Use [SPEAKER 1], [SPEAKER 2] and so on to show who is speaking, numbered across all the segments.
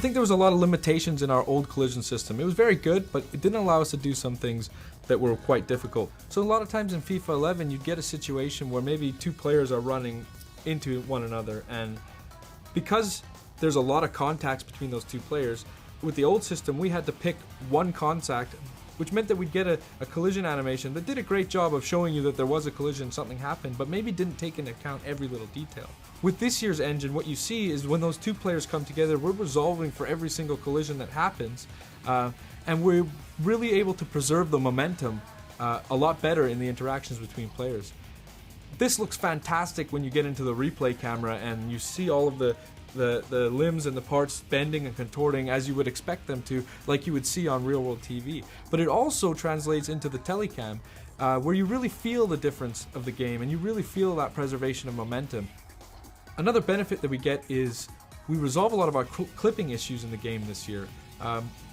[SPEAKER 1] think there was a lot of limitations in our old collision system. It was very good, but it didn't allow us to do some things that were quite difficult. So a lot of times in FIFA 11, you'd get a situation where maybe two players are running into one another, and because there's a lot of contacts between those two players, with the old system we had to pick one contact, which meant that we'd get a collision animation that did a great job of showing you that there was a collision, something happened, but maybe didn't take into account every little detail. With this year's engine, what you see is when those two players come together, we're resolving for every single collision that happens, and we're really able to preserve the momentum a lot better in the interactions between players. This looks fantastic when you get into the replay camera and you see all of the limbs and the parts bending and contorting as you would expect them to, like you would see on real world TV. But it also translates into the telecam, where you really feel the difference of the game and you really feel that preservation of momentum. Another benefit that we get is we resolve a lot of our clipping issues in the game this year.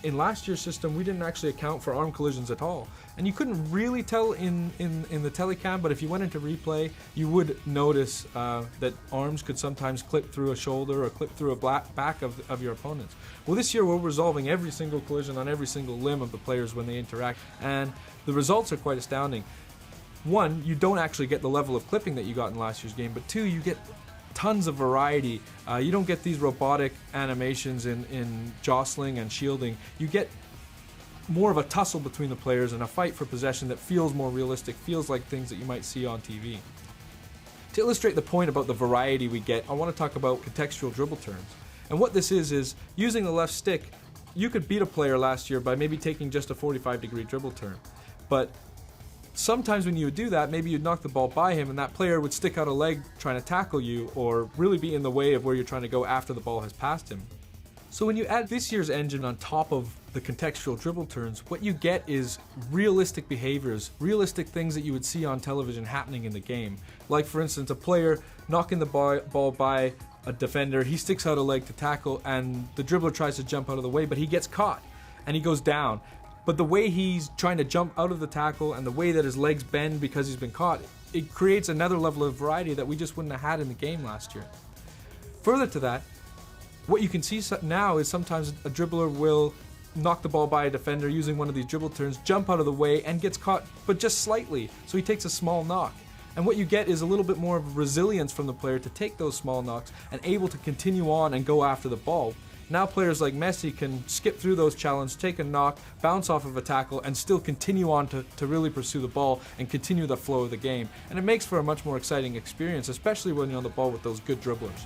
[SPEAKER 1] In last year's system, we didn't actually account for arm collisions at all, and you couldn't really tell in the telecam, but if you went into replay, you would notice that arms could sometimes clip through a shoulder or clip through a back of your opponents. Well, this year we're resolving every single collision on every single limb of the players when they interact, and the results are quite astounding. One, you don't actually get the level of clipping that you got in last year's game, but two, you get tons of variety. You don't get these robotic animations in jostling and shielding. You get more of a tussle between the players and a fight for possession that feels more realistic, feels like things that you might see on TV. To illustrate the point about the variety we get, I want to talk about contextual dribble turns. And what this is using the left stick, you could beat a player last year by maybe taking just a 45-degree dribble turn. But sometimes when you would do that, maybe you'd knock the ball by him and that player would stick out a leg trying to tackle you or really be in the way of where you're trying to go after the ball has passed him. So when you add this year's engine on top of the contextual dribble turns, what you get is realistic behaviors, realistic things that you would see on television happening in the game. Like for instance, a player knocking the ball by a defender, he sticks out a leg to tackle and the dribbler tries to jump out of the way, but he gets caught and he goes down. But the way he's trying to jump out of the tackle and the way that his legs bend because he's been caught, it creates another level of variety that we just wouldn't have had in the game last year. Further to that, what you can see now is sometimes a dribbler will knock the ball by a defender using one of these dribble turns, jump out of the way and gets caught, but just slightly, so he takes a small knock. And what you get is a little bit more of resilience from the player to take those small knocks and able to continue on and go after the ball. Now players like Messi can skip through those challenges, take a knock, bounce off of a tackle, and still continue on to really pursue the ball and continue the flow of the game. And it makes for a much more exciting experience, especially when you're on the ball with those good dribblers.